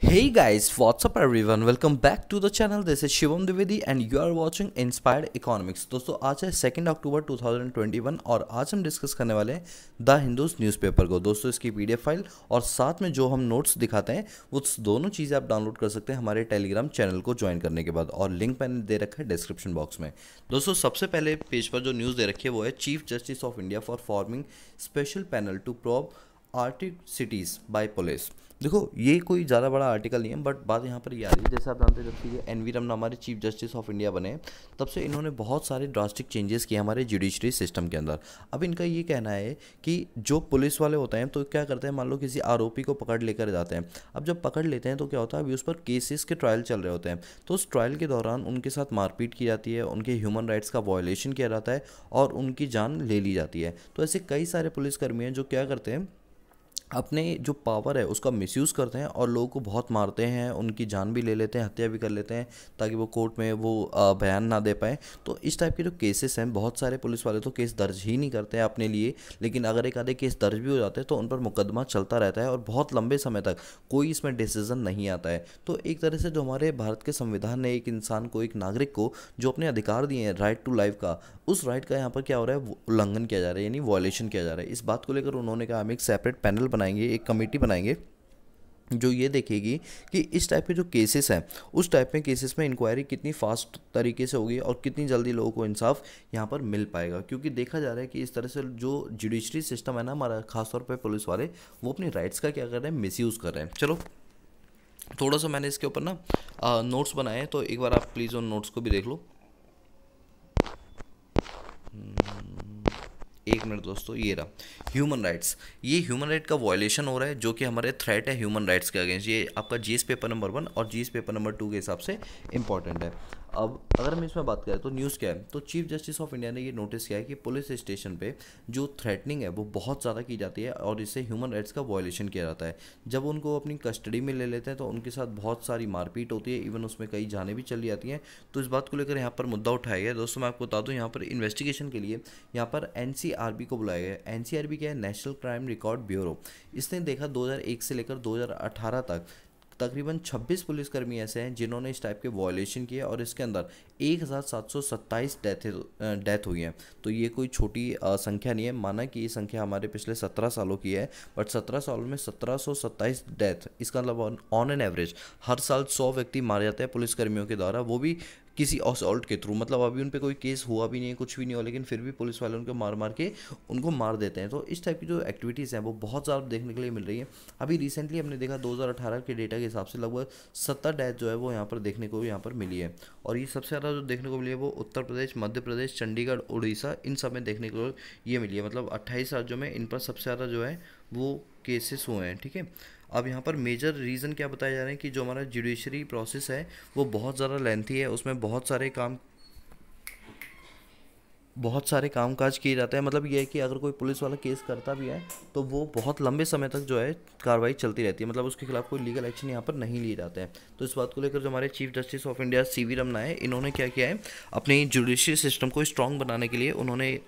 Hey guys, what's up everyone? Welcome back to the channel. This is Shivam Dwivedi and you are watching Inspired Economics. दोस्तों आज है 2 अक्टूबर 2021 और आज हम discuss करने वाले हैं द हिंदूज न्यूज़पेपर को। दोस्तों इसकी पीडीएफ फाइल और साथ में जो हम नोट्स दिखाते हैं वो दोनों चीज़ें आप डाउनलोड कर सकते हैं हमारे टेलीग्राम चैनल को ज्वाइन करने के बाद, और लिंक मैंने दे रखा है डिस्क्रिप्शन बॉक्स में। दोस्तों सबसे पहले पेज पर जो न्यूज़ दे रखी है वो है chief justice of India for forming special panel to probe atrocities by police. देखो ये कोई ज़्यादा बड़ा आर्टिकल नहीं है, बट बात यहाँ पर ये आ रही है, जैसे आप जानते हैं जब से ये एन.वी. रमना हमारे चीफ जस्टिस ऑफ इंडिया बने तब से इन्होंने बहुत सारे ड्रास्टिक चेंजेस किए हमारे जुडिशरी सिस्टम के अंदर। अब इनका ये कहना है कि जो पुलिस वाले होते हैं तो क्या करते हैं, मान लो किसी आरोपी को पकड़ लेकर जाते हैं। अब जब पकड़ लेते हैं तो क्या होता है, अभी उस पर केसेस के ट्रायल चल रहे होते हैं, तो उस ट्रायल के दौरान उनके साथ मारपीट की जाती है, उनके ह्यूमन राइट्स का वायलेशन किया जाता है और उनकी जान ले ली जाती है। तो ऐसे कई सारे पुलिसकर्मी हैं जो क्या करते हैं, अपने जो पावर है उसका मिसयूज़ करते हैं और लोगों को बहुत मारते हैं, उनकी जान भी ले लेते हैं, हत्या भी कर लेते हैं ताकि वो कोर्ट में वो बयान ना दे पाए। तो इस टाइप के जो केसेस हैं, बहुत सारे पुलिस वाले तो केस दर्ज ही नहीं करते हैं अपने लिए, लेकिन अगर एक आधे केस दर्ज भी हो जाते हैं तो उन पर मुकदमा चलता रहता है और बहुत लंबे समय तक कोई इसमें डिसीजन नहीं आता है। तो एक तरह से जो हमारे भारत के संविधान ने एक इंसान को, एक नागरिक को जो अपने अधिकार दिए हैं राइट टू लाइफ का, उस राइट का यहाँ पर क्या हो रहा है, उल्लंघन किया जा रहा है, यानी वॉयलेशन किया जा रहा है। इस बात को लेकर उन्होंने कहा हम एक सेपरेट पैनल बनाएंगे, एक कमेटी बनाएंगे जो ये देखेगी कि इस टाइप के जो केसेस हैं उस टाइप में केसेस में इंक्वायरी कितनी फास्ट तरीके से होगी और कितनी जल्दी लोगों को इंसाफ यहाँ पर मिल पाएगा। क्योंकि देखा जा रहा है कि इस तरह से जो जुडिशरी सिस्टम है ना हमारा, खासतौर पर पुलिस वाले, वो अपनी राइट्स का क्या कर रहे हैं, मिसयूज़ कर रहे हैं। चलो थोड़ा सा मैंने इसके ऊपर ना नोट्स बनाए हैं, तो एक बार आप प्लीज़ उन नोट्स को भी देख लो। एक मिनट दोस्तों, ये रहा ह्यूमन राइट्स। ये ह्यूमन राइट का वायलेशन हो रहा है जो कि हमारे थ्रेट है ह्यूमन राइट्स के अगेंस्ट। ये आपका जीएस पेपर नंबर 1 और जीएस पेपर नंबर 2 के हिसाब से इंपॉर्टेंट है। अब अगर हम इसमें बात करें तो न्यूज़ क्या है, तो चीफ जस्टिस ऑफ इंडिया ने ये नोटिस किया है कि पुलिस स्टेशन पे जो थ्रेटनिंग है वो बहुत ज़्यादा की जाती है और इससे ह्यूमन राइट्स का वायलेशन किया जाता है। जब उनको अपनी कस्टडी में ले लेते हैं तो उनके साथ बहुत सारी मारपीट होती है, इवन उसमें कई जानें भी चली जाती हैं। तो इस बात को लेकर यहाँ पर मुद्दा उठाया गया है। दोस्तों मैं आपको बता दूँ, यहाँ पर इन्वेस्टिगेशन के लिए यहाँ पर एनसीआरबी को बुलाया गया है। एनसीआरबी क्या है, नेशनल क्राइम रिकॉर्ड ब्यूरो। इसने देखा 2001 से लेकर 2018 तक तकरीबन 26 पुलिसकर्मी ऐसे हैं जिन्होंने इस टाइप के वायलेशन किए और इसके अंदर 1727 डेथ हुई हैं। तो ये कोई छोटी संख्या नहीं है, माना कि ये संख्या हमारे पिछले 17 सालों की है, बट 17 सालों में 1727 डेथ, इसका मतलब ऑन एन एवरेज हर साल 100 व्यक्ति मारे जाते हैं पुलिसकर्मियों के द्वारा, वो भी किसी असॉल्ट के थ्रू। मतलब अभी उन पे कोई केस हुआ भी नहीं है, कुछ भी नहीं हुआ, लेकिन फिर भी पुलिस वाले उनको मार मार के उनको मार देते हैं। तो इस टाइप की जो एक्टिविटीज़ हैं वो बहुत ज़्यादा देखने के लिए मिल रही है। अभी रिसेंटली हमने देखा 2018 के डेटा के हिसाब से लगभग 70 डेथ जो है वो यहाँ पर देखने को यहाँ पर मिली है। और ये सबसे ज़्यादा जो देखने को मिली है वो उत्तर प्रदेश, मध्य प्रदेश, चंडीगढ़, उड़ीसा, इन सब में देखने को ये मिली है। मतलब 28 राज्यों में इन पर सबसे ज़्यादा जो है वो केसेस हुए हैं। ठीक है, अब यहाँ पर मेजर रीज़न क्या बताए जा रहे हैं कि जो हमारा जुडिशरी प्रोसेस है वो बहुत ज़्यादा लेंथी है, उसमें बहुत सारे कामकाज किए जाते हैं। मतलब ये है कि अगर कोई पुलिस वाला केस करता भी है तो वो बहुत लंबे समय तक जो है कार्रवाई चलती रहती है, मतलब उसके खिलाफ कोई लीगल एक्शन यहाँ पर नहीं लिए जाते हैं। तो इस बात को लेकर जो हमारे chief justice of India CV Ramana है, इन्होंने क्या किया है, अपनी जुडिशरी सिस्टम को स्ट्रॉन्ग बनाने के लिए उन्होंने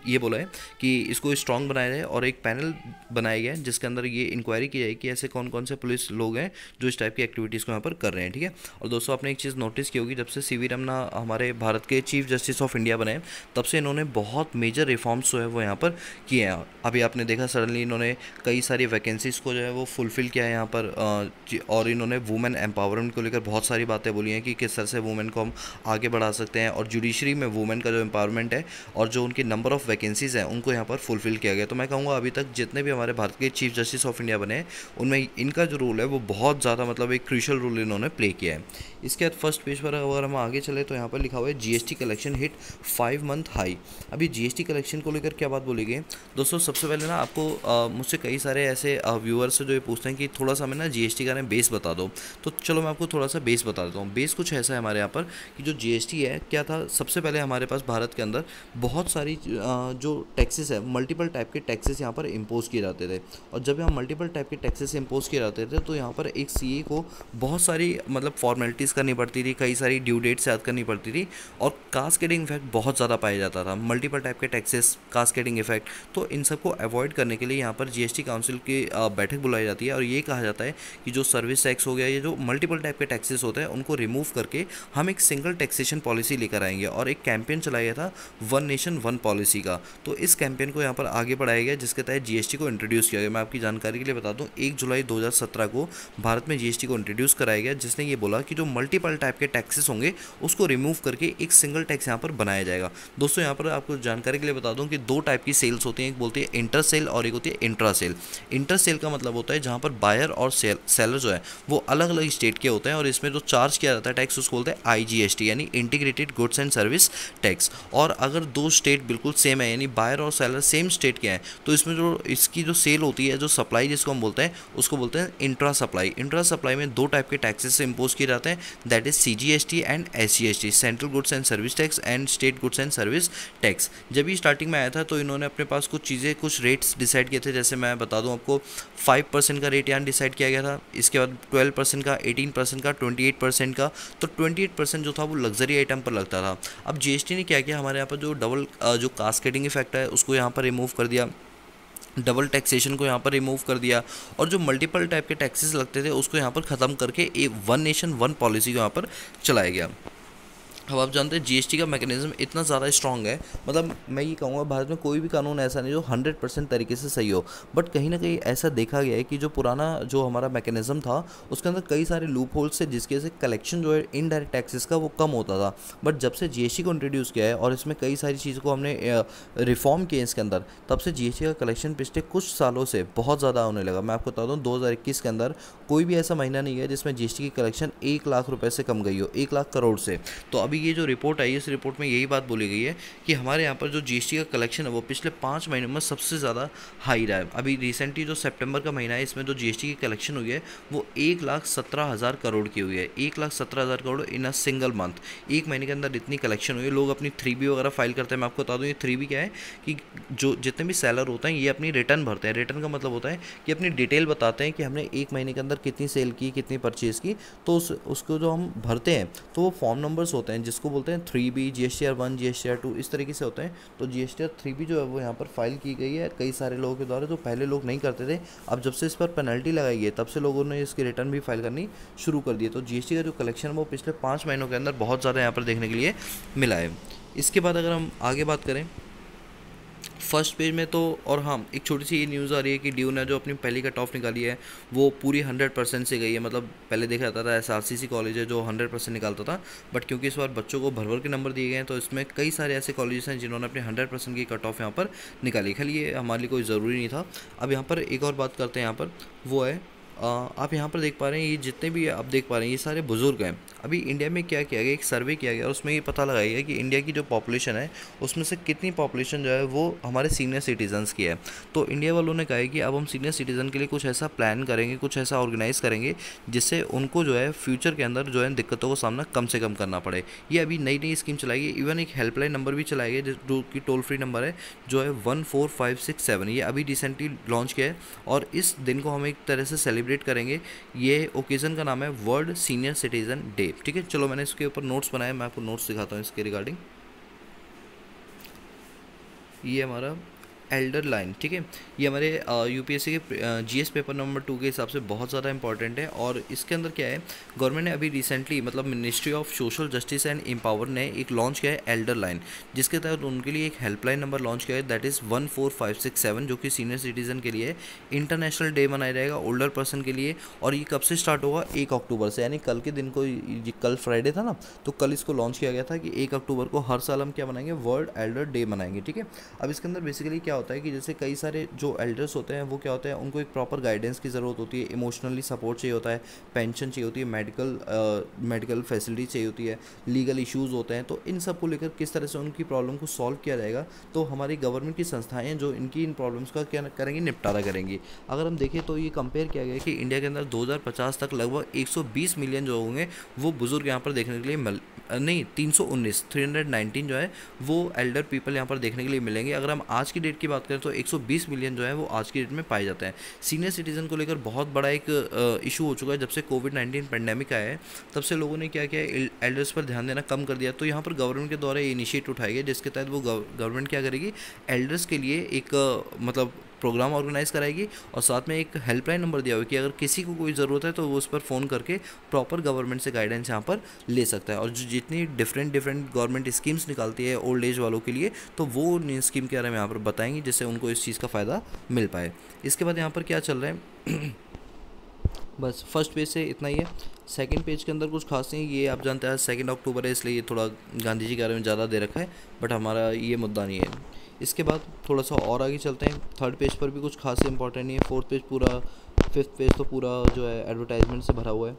ये बोला है कि इसको स्ट्रॉन्ग बनाया जाए और एक पैनल बनाया गया है जिसके अंदर ये इंक्वायरी की जाए कि ऐसे कौन कौन से पुलिस लोग हैं जो इस टाइप की एक्टिविटीज़ को यहाँ पर कर रहे हैं। ठीक है, और दोस्तों आपने एक चीज़ नोटिस की होगी, जब से सीवी रमना हमारे भारत के चीफ जस्टिस ऑफ इंडिया बने तब से इन्होंने बहुत मेजर रिफॉर्म्स जो है वो यहाँ पर किए हैं। अभी आपने देखा सडनली इन्होंने कई सारी वैकेंसीज़ को जो है वो फुलफ़िल किया है यहाँ पर, और इन्होंने वुमेन एम्पावरमेंट को लेकर बहुत सारी बातें बोली हैं कि किस तरह से वुमेन को हम आगे बढ़ा सकते हैं, और जुडिशरी में वुमेन का जो एम्पावरमेंट है और जो उनकी नंबर ऑफ़ वैकेंसीज़ हैं उनको यहाँ पर फुलफ़िल किया गया। तो मैं कहूँगा अभी तक जितने भी हमारे भारत के चीफ जस्टिस ऑफ इंडिया बने हैं उनमें इनका जो रोल है वो बहुत ज़्यादा, मतलब एक क्रूशियल रोल इन्होंने प्ले किया है। इसके बाद फर्स्ट पेज पर अगर हम आगे चले तो यहाँ पर लिखा हुआ है GST collection hit 5 month high. अभी जीएसटी कलेक्शन को लेकर क्या बात बोली गई दोस्तों, सबसे पहले ना आपको मुझसे कई सारे ऐसे व्यूअर्स से जो ये पूछते हैं कि थोड़ा सा हमें ना जीएसटी का बेस बता दो, तो चलो मैं आपको थोड़ा सा बेस बता देता हूँ। बेस कुछ ऐसा है हमारे यहाँ पर कि जो जीएसटी है क्या था, सबसे पहले हमारे पास भारत के अंदर बहुत सारी जो टैक्सेस है, मल्टीपल टाइप के टैक्सेस यहाँ पर इम्पोज किए जाते थे। और जब यहाँ मल्टीपल टाइप के टैक्सेस इम्पोज किए जाते थे तो यहाँ पर एक सीए को बहुत सारी मतलब फॉर्मेलिटीज़ करनी पड़ती थी, कई सारी ड्यू डेट्स याद करनी पड़ती थी, और कास्केडिंग इफेक्ट बहुत ज़्यादा पाया जाता था। मल्टीपल टाइप के टैक्सेस, कास्केडिंग इफेक्ट, तो इन सबको अवॉइड करने के लिए यहाँ पर जीएसटी काउंसिल की बैठक बुलाई जाती है और ये कहा जाता है कि जो सर्विस टैक्स हो गया, ये जो मल्टीपल टाइप के टैक्सेस होते हैं उनको रिमूव करके हम एक सिंगल टैक्सेशन पॉलिसी लेकर आएंगे। और एक कैंपेन चलाया था वन नेशन वन पॉलिसी का, तो इस कैंपेन को यहाँ पर आगे बढ़ाया गया जिसके तहत जीएसटी को इंट्रोड्यूस किया गया। मैं आपकी जानकारी के लिए बता दूं, 1 जुलाई 2017 को भारत में जीएसटी को इंट्रोड्यूस कराया गया, जिसने ये बोला कि जो मल्टीपल टाइप के टैक्सेस होंगे उसको रिमूव करके एक सिंगल टैक्स यहाँ पर बनाया जाएगा। दोस्तों यहाँ पर आपको जानकारी के लिए बता दूं कि 2 टाइप की सेल्स होती हैं, एक बोलती है इंटर सेल और एक होती है इंट्रा सेल। इंटर सेल का मतलब होता है जहाँ पर बायर और सेलर जो है वो अलग अलग स्टेट के होते हैं, और इसमें जो चार्ज किया जाता है टैक्स उसको बोलते हैं आईजीएसटी यानी integrated goods and service tax. और अगर 2 स्टेट बिल्कुल सेम है यानी बायर और सेलर सेम स्टेट के हैं तो इसमें जो इसकी जो सेल होती है, जो सप्लाई जिसको हम बोलते हैं उसको बोलते हैं इंट्रा सप्लाई। इंट्रा सप्लाई में 2 टाइप के टैक्सेस से इम्पोज किए जाते हैं, that is CGST and SGST, central goods and service tax and state goods and service tax. जब ये स्टार्टिंग में आया था तो इन्होंने अपने पास कुछ चीज़ें, कुछ रेट्स डिसाइड किए थे। जैसे मैं बता दूं आपको, 5% का रेट यहाँ डिसाइड किया गया था, इसके बाद 12% का, 18% का, 28% का। तो 28% जो था वो लग्जरी आइटम पर लगता था। अब जीएसटी ने क्या किया, हमारे यहाँ पर जो डबल जो कास्केडिंग इफेक्ट है उसको यहाँ पर रिमूव कर दिया, डबल टैक्सेशन को यहाँ पर रिमूव कर दिया, और जो मल्टीपल टाइप के टैक्सेस लगते थे उसको यहाँ पर ख़त्म करके एक वन नेशन वन पॉलिसी को यहाँ पर चलाया गया। अब आप जानते हैं जीएसटी का मैकेनिज्म इतना ज़्यादा स्ट्रॉन्ग है, मतलब मैं ये कहूँगा भारत में कोई भी कानून ऐसा नहीं जो 100% तरीके से सही हो, बट कहीं ना कहीं ऐसा देखा गया है कि जो पुराना जो हमारा मैकेनिज्म था उसके अंदर कई सारे लूप होल्स से जिसकी वजह से कलेक्शन जो है इनडायरेक्ट टैक्सेस का वो कम होता था। बट जब से जीएसटी को इंट्रोड्यूस किया है और इसमें कई सारी चीज़ों को हमने रिफॉर्म किए इसके अंदर, तब से जीएसटी का कलेक्शन पिछले कुछ सालों से बहुत ज़्यादा होने लगा। मैं आपको बता दूँ 2021 के अंदर कोई भी ऐसा महीना नहीं है जिसमें जीएसटी की कलेक्शन 1 लाख रुपये से कम गई हो, 1 लाख करोड़ से। तो अभी ये जो रिपोर्ट आई है इस रिपोर्ट में यही बात बोली गई है कि हमारे यहाँ पर जो जीएसटी का कलेक्शन है वो पिछले 5 महीनों में सबसे ज़्यादा हाई रहा है। अभी रिसेंटली जो सितंबर का महीना है इसमें जो जीएसटी की कलेक्शन हुई है वो 1,17,000 करोड़ की हुई है। 1,17,000 करोड़ इन अ सिंगल मंथ, एक महीने के अंदर इतनी कलेक्शन हुई है। लोग अपनी 3B वगैरह फाइल करते हैं। मैं आपको बता दूँ ये 3B क्या है कि जो जितने भी सेलर होते हैं ये अपनी रिटर्न भरते हैं। रिटर्न का मतलब होता है कि अपनी डिटेल बताते हैं कि हमने एक महीने के अंदर कितनी सेल की, कितनी परचेज़ की, तो उसको जो हम भरते हैं तो वो फॉर्म नंबर्स होते हैं जिसको बोलते हैं 3B, GSTR 1, GSTR 2 इस तरीके से होते हैं। तो GSTR 3B जो है वो यहाँ पर फाइल की गई है कई सारे लोगों के द्वारा, जो पहले लोग नहीं करते थे। अब जब से इस पर पेनल्टी लगाई गई तब से लोगों ने इसकी रिटर्न भी फाइल करनी शुरू कर दी है। तो जीएसटी का जो कलेक्शन है वो पिछले 5 महीनों के अंदर बहुत ज़्यादा यहाँ पर देखने के लिए मिला है। इसके बाद अगर हम आगे बात करें फर्स्ट पेज में, तो और हाँ एक छोटी सी ये न्यूज़ आ रही है कि ड्यू ने जो अपनी पहली कट ऑफ निकाली है वो पूरी 100% से गई है। मतलब पहले देखा जाता था SRCC कॉलेज है जो 100% निकालता था, बट क्योंकि इस बार बच्चों को भर भर के नंबर दिए गए हैं तो इसमें कई सारे ऐसे कॉलेजेस हैं जिन्होंने अपने 100% की कट ऑफ यहाँ पर निकाली। खाली ये हमारे लिए कोई ज़रूरी नहीं था। अब यहाँ पर एक और बात करते हैं, यहाँ पर वो है आप यहाँ पर देख पा रहे हैं ये जितने भी आप देख पा रहे हैं ये सारे बुजुर्ग हैं। अभी इंडिया में क्या किया गया, एक सर्वे किया गया और उसमें ये पता लगाया गया कि इंडिया की जो पॉपुलेशन है उसमें से कितनी पॉपुलेशन जो है वो हमारे सीनियर सिटीजन्स की है। तो इंडिया वालों ने कहा है कि अब हम सीनियर सिटीज़न के लिए कुछ ऐसा प्लान करेंगे, कुछ ऐसा ऑर्गेनाइज़ करेंगे जिससे उनको जो है फ्यूचर के अंदर जो है दिक्कतों का सामना कम से कम करना पड़े। ये अभी नई नई स्कीम चलाई गई, इवन एक हेल्पलाइन नंबर भी चलाया गया जो कि टोल फ्री नंबर है जो है 14567। ये अभी रिसेंटली लॉन्च किया है और इस दिन को हम एक तरह से सेलिब्रेट करेंगे। ये ओकेज़न का नाम है वर्ल्ड सीनियर सिटीज़न डे। ठीक है, चलो मैंने इसके ऊपर नोट्स बनाए, मैं आपको नोट्स दिखाता हूँ इसके रिगार्डिंग। ये हमारा एल्डर लाइन, ठीक है, ये हमारे यूपीएससी के जीएस पेपर नंबर 2 के हिसाब से बहुत ज़्यादा इंपॉर्टेंट है। और इसके अंदर क्या है, गवर्नमेंट ने अभी रिसेंटली मतलब ministry of social justice and empower ने एक लॉन्च किया है एल्डर लाइन, जिसके तहत उनके लिए एक हेल्पलाइन नंबर लॉन्च किया है दैट इज़ 14567 जो कि सीनियर सिटीज़न के लिए इंटरनेशनल डे मनाया जाएगा ओल्डर पर्सन के लिए। और ये कब से स्टार्ट होगा, 1 अक्टूबर से, यानी कल के दिन को, कल फ्राइडे था ना, तो कल इसको लॉन्च किया गया था कि 1 अक्टूबर को हर साल हम क्या मनाएंगे, वर्ल्ड एल्डर डे मनाएंगे। ठीक है, अब इसके अंदर बेसिकली क्या होता है कि जैसे कई सारे जो एल्डर्स होते हैं वो क्या होता है, उनको एक प्रॉपर गाइडेंस की ज़रूरत होती है, इमोशनली सपोर्ट चाहिए होता है, पेंशन चाहिए होती है, मेडिकल फैसिलिटी चाहिए होती है, लीगल इश्यूज़ होते हैं। तो इन सब को लेकर किस तरह से उनकी प्रॉब्लम को सॉल्व किया जाएगा, तो हमारी गवर्नमेंट की संस्थाएं जो इनकी इन प्रॉब्लम्स का क्या करेंगी, निपटारा करेंगी। अगर हम देखें तो ये कंपेयर किया गया है कि इंडिया के अंदर 2050 तक लगभग 120 मिलियन जो होंगे वो बुजुर्ग यहाँ पर देखने के लिए नहीं 319 जो है वो एल्डर पीपल यहाँ पर देखने के लिए मिलेंगे। अगर हम आज की डेट की बात करें तो 120 मिलियन जो है वो आज की डेट में पाए जाते हैं। सीनियर सिटीज़न को लेकर बहुत बड़ा एक इशू हो चुका है। जब से कोविड-19 पेंडेमिक आया है तब से लोगों ने क्या किया है, एल्डर्स पर ध्यान देना कम कर दिया। तो यहाँ पर गवर्नमेंट के द्वारा ये इनिशिएटिव उठाए गए जिसके तहत वो गवर्नमेंट क्या करेगी, एल्डर्स के लिए एक मतलब प्रोग्राम ऑर्गेनाइज कराएगी और साथ में एक हेल्पलाइन नंबर दिया हुआ है कि अगर किसी को कोई ज़रूरत है तो वो उस पर फ़ोन करके प्रॉपर गवर्नमेंट से गाइडेंस यहाँ पर ले सकता है। और जो जितनी डिफरेंट गवर्नमेंट स्कीम्स निकालती है ओल्ड एज वालों के लिए, तो वो स्कीम के बारे में यहाँ पर बताएंगी जिससे उनको इस चीज़ का फ़ायदा मिल पाए। इसके बाद यहाँ पर क्या चल रहा है बस फर्स्ट पेज से इतना ही है। सेकंड पेज के अंदर कुछ खास नहीं, ये आप जानते हैं 2 अक्टूबर है इसलिए ये थोड़ा गांधी जी के बारे में ज़्यादा दे रखा है, बट हमारा ये मुद्दा नहीं है। इसके बाद थोड़ा सा और आगे चलते हैं। थर्ड पेज पर भी कुछ खास इंपॉर्टेंट नहीं है। फोर्थ पेज पूरा, फिफ्थ पेज तो पूरा जो है एडवर्टाइजमेंट से भरा हुआ है।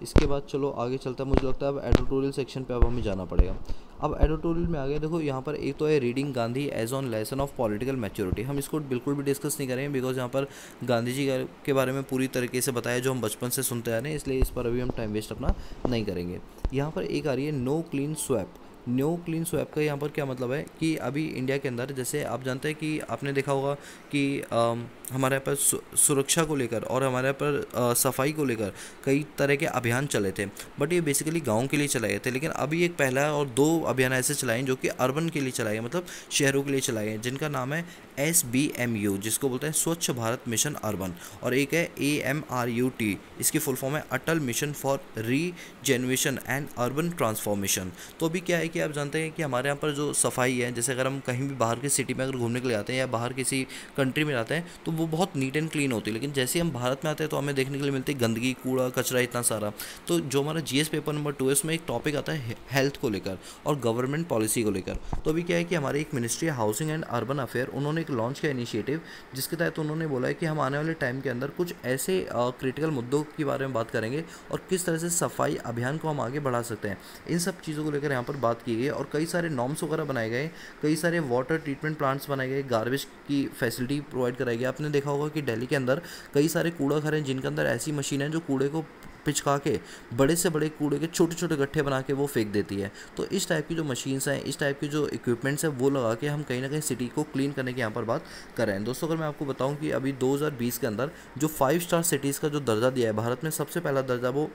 इसके बाद चलो आगे चलता है। मुझे लगता है अब एडिटोरियल सेक्शन पे अब हमें जाना पड़ेगा। अब एडिटोरियल में आ गया, देखो यहाँ पर एक तो है reading Gandhi as on lesson of political maturity. हम इसको बिल्कुल भी डिस्कस नहीं करेंगे बिकॉज यहाँ पर गांधी जी के बारे में पूरी तरीके से बताया जो हम बचपन से सुनते आ रहे हैं, इसलिए इस पर अभी हम टाइम वेस्ट अपना नहीं करेंगे। यहाँ पर एक आ रही है no clean swap. No clean swap का यहाँ पर क्या मतलब है कि अभी इंडिया के अंदर जैसे आप जानते हैं कि आपने देखा होगा कि हमारे यहाँ पर सुरक्षा को लेकर और हमारे यहाँ पर सफाई को लेकर कई तरह के अभियान चले थे, बट ये बेसिकली गाँव के लिए चलाए गए थे। लेकिन अभी एक पहला और 2 अभियान ऐसे चलाए हैं जो कि अर्बन के लिए चलाए गए, मतलब शहरों के लिए चलाए गए, जिनका नाम है SBMU, जिसको बोलते हैं स्वच्छ भारत मिशन अर्बन, और एक है AMRUT, इसकी फुल फॉर्म है Atal mission for regeneration and urban transformation. तो अभी क्या है कि आप जानते हैं कि हमारे यहाँ पर जो सफाई है, जैसे अगर हम कहीं भी बाहर की सिटी में अगर घूमने के लिए आते हैं या बाहर किसी कंट्री में जाते हैं तो वो बहुत नीट एंड क्लीन होती है, लेकिन जैसे हम भारत में आते हैं तो हमें देखने के लिए मिलती है गंदगी, कूड़ा कचरा इतना सारा। तो जो हमारा GS पेपर नंबर 2 है उसमें एक टॉपिक आता है हेल्थ को लेकर और गवर्नमेंट पॉलिसी को लेकर। तो अभी क्या है कि हमारी एक ministry housing and urban affair, उन्होंने एक लॉन्च किया इनिशिएटिव जिसके तहत उन्होंने बोला है कि हम आने वाले टाइम के अंदर कुछ ऐसे क्रिटिकल मुद्दों के बारे में बात करेंगे और किस तरह से सफाई अभियान को हम आगे बढ़ा सकते हैं। इन सब चीज़ों को लेकर यहाँ पर बात की गई और कई सारे नॉर्म्स वगैरह बनाए गए, कई सारे वाटर ट्रीटमेंट प्लांट्स बनाए गए, गार्बेज की फैसिलिटी प्रोवाइड कराई गई। आपने देखा होगा कि दिल्ली के अंदर कई सारे कूड़ा घर हैं जिनके अंदर ऐसी मशीन है जो कूड़े को पिचका के बड़े से बड़े कूड़े के छोटे छोटे गट्ठे बना के वो फेंक देती है। तो इस टाइप की जो मशीन्स हैं, इस टाइप की जो इक्विपमेंट्स हैं, वो लगा के हम कहीं ना कहीं सिटी को क्लीन करने की यहाँ पर बात कर रहे हैं। दोस्तों अगर मैं आपको बताऊँ कि अभी 2020 के अंदर जो 5 स्टार सिटीज़ का जो दर्जा दिया है भारत में, सबसे पहला दर्जा वो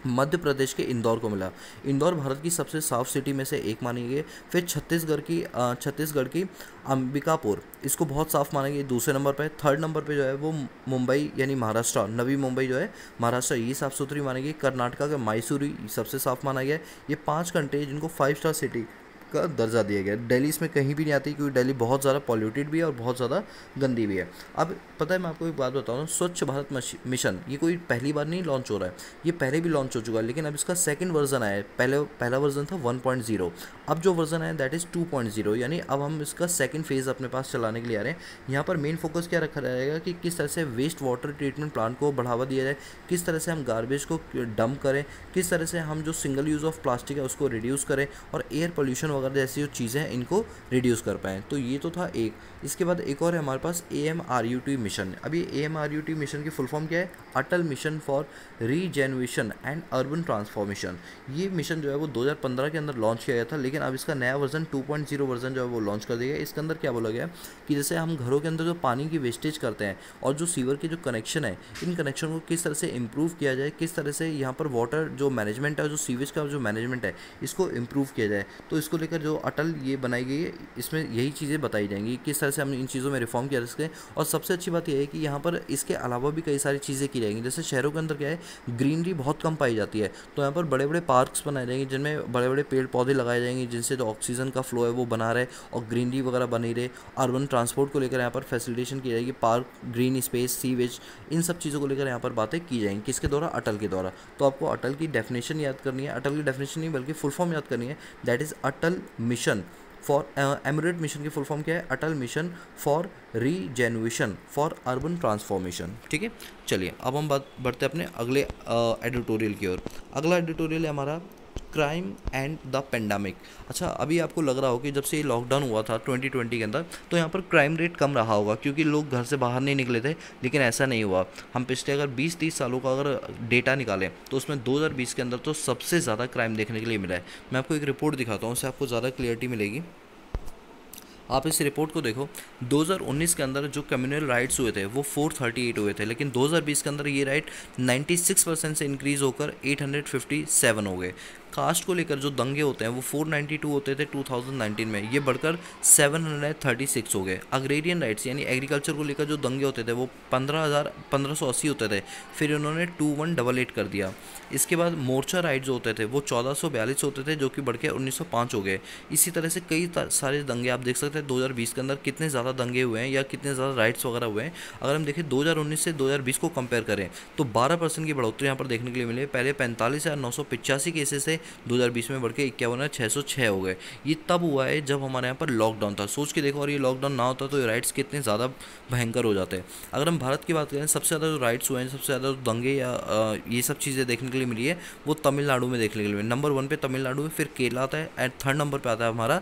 मध्य प्रदेश के इंदौर को मिला। इंदौर भारत की सबसे साफ सिटी में से एक मानी गई। फिर छत्तीसगढ़ की अंबिकापुर, इसको बहुत साफ़ माना गया, दूसरे नंबर पे। थर्ड नंबर पे जो है वो मुंबई यानी महाराष्ट्र, नवी मुंबई जो है महाराष्ट्र, ये साफ़ सुथरी मानी गई। कर्नाटका का मैसूरी सबसे साफ़ माना गया। ये 5 कंट्री जिनको 5 स्टार सिटी का दर्जा दिया गया। दिल्ली इसमें कहीं भी नहीं आती क्योंकि दिल्ली बहुत ज़्यादा पॉल्यूटेड भी है और बहुत ज़्यादा गंदी भी है। अब पता है मैं आपको एक बात बताऊँ ना, स्वच्छ भारत मिशन ये कोई पहली बार नहीं लॉन्च हो रहा है, ये पहले भी लॉन्च हो चुका है, लेकिन अब इसका सेकंड वर्जन आया है। पहला वर्जन था 1.0, अब जो वर्जन आया दैट इज़ 2.0, यानी अब हम इसका सेकंड फेज़ अपने पास चलाने के लिए आ रहे हैं। यहाँ पर मेन फोकस क्या रखा जाएगा कि किस तरह से वेस्ट वाटर ट्रीटमेंट प्लांट को बढ़ावा दिया जाए, किस तरह से हम गार्बेज को डंप करें, किस तरह से हम जो सिंगल यूज़ ऑफ प्लास्टिक है उसको रिड्यूस करें और एयर पोल्यूशन वगैरह जैसी जो चीज़ें हैं इनको रिड्यूस कर पाएँ। तो ये तो था एक। इसके बाद एक और है हमारे पास AMRUT मिशन। अभी AMRUT मिशन की फुल फॉर्म क्या है? Atal mission for regeneration and urban transformation. ये मिशन जो है वो 2015 के अंदर लॉन्च किया गया था, लेकिन अब इसका नया वर्जन 2.0 वर्जन जो है वो लॉन्च कर दिया गया। इसके अंदर क्या बोला गया कि जैसे हम घरों के अंदर जो पानी की वेस्टेज करते हैं और जो सीवर के जो कनेक्शन है, इन कनेक्शन को किस तरह से इम्प्रूव किया जाए, किस तरह से यहाँ पर वाटर जो मैनेजमेंट है, जो सीवेज का जो मैनेजमेंट है, इसको इम्प्रूव किया जाए। तो इसको लेकर जो अटल ये बनाई गई है, इसमें यही चीज़ें बताई जाएंगी किस तरह से हम इन चीज़ों में रिफॉर्म किया जा सके। और सबसे अच्छी बात यह है कि यहाँ पर इसके अलावा भी कई सारी चीज़ें की जाएंगी। जैसे शहरों के अंदर क्या है, ग्रीनरी बहुत कम पाई जाती है, तो यहाँ पर बड़े बड़े पार्क्स बनाए जाएंगे जिनमें बड़े बड़े पेड़ पौधे लगाए जाएंगे, जिनसे जो ऑक्सीजन का फ्लो है वो बना रहे और ग्रीनरी वगैरह बनी रहे। अर्बन ट्रांसपोर्ट को लेकर यहाँ पर फैसिलिटेशन की जाएगी, पार्क, ग्रीन स्पेस, सीवेज, इन सब चीज़ों को लेकर यहाँ पर बातें की जाएंगी। किसके द्वारा? अटल के द्वारा। तो आपको अटल की डेफिनेशन याद करनी है, अटल की डेफिनेशन नहीं बल्कि फुल फॉर्म याद करनी है, that is Atal mission for Amrut mission की फुल फॉर्म क्या है? Atal mission for rejuvenation for urban transformation. ठीक है, चलिए अब हम बात बढ़ते हैं अपने अगले एडिटोरियल की ओर। अगला एडिटोरियल है हमारा क्राइम एंड द पेंडेमिक। अच्छा, अभी आपको लग रहा हो कि जब से ये लॉकडाउन हुआ था 2020 के अंदर, तो यहाँ पर क्राइम रेट कम रहा होगा क्योंकि लोग घर से बाहर नहीं निकले थे, लेकिन ऐसा नहीं हुआ। हम पिछले अगर 20-30 सालों का अगर डेटा निकालें तो उसमें 2020 के अंदर तो सबसे ज़्यादा क्राइम देखने के लिए मिला है। मैं आपको एक रिपोर्ट दिखाता हूँ, उससे आपको ज़्यादा क्लियरिटी मिलेगी। आप इस रिपोर्ट को देखो, 2019 के अंदर जो कम्युनल राइट्स हुए थे वो 438 हुए थे, लेकिन 2020 के अंदर ये राइट 96% से इंक्रीज़ होकर 857 हो गए। कास्ट को लेकर जो दंगे होते हैं वो 492 होते थे 2019 में, ये बढ़कर 736 हो गए। अग्रेरियन राइट्स यानी एग्रीकल्चर को लेकर जो दंगे होते थे वो 1580 होते थे, फिर उन्होंने 2188 कर दिया। इसके बाद मोर्चा राइट्स जो होते थे वो 1442 होते थे, जो कि बढ़ के 1905 हो गए। इसी तरह से कई सारे दंगे आप देख सकते हैं 2020 के अंदर कितने ज़्यादा दंगे हुए हैं या कितने ज़्यादा राइट्स वगैरह हुए हैं। अगर हम देखें 2019 से 2020 को कंपेयर करें तो 12% की बढ़ोतरी यहाँ पर देखने के लिए मिली है। पहले 45,985 केसेस थे, 2020 में बढ़ के 51,606 हो गए। ये तब हुआ है जब हमारे यहाँ पर लॉकडाउन था। सोच के देखो, और ये लॉकडाउन ना होता तो ये राइट्स कितने ज़्यादा भयंकर हो जाते हैं। अगर हम भारत की बात करें, सबसे ज़्यादा जो राइट्स हुए हैं, सबसे ज़्यादा जो दंगे या ये सब चीज़ें देखने के लिए मिली है वो तमिलनाडु में देखने के लिए मिली। नंबर 1 पे तमिलनाडु है, फिर केरला आता है, एंड 3rd नंबर पे आता है हमारा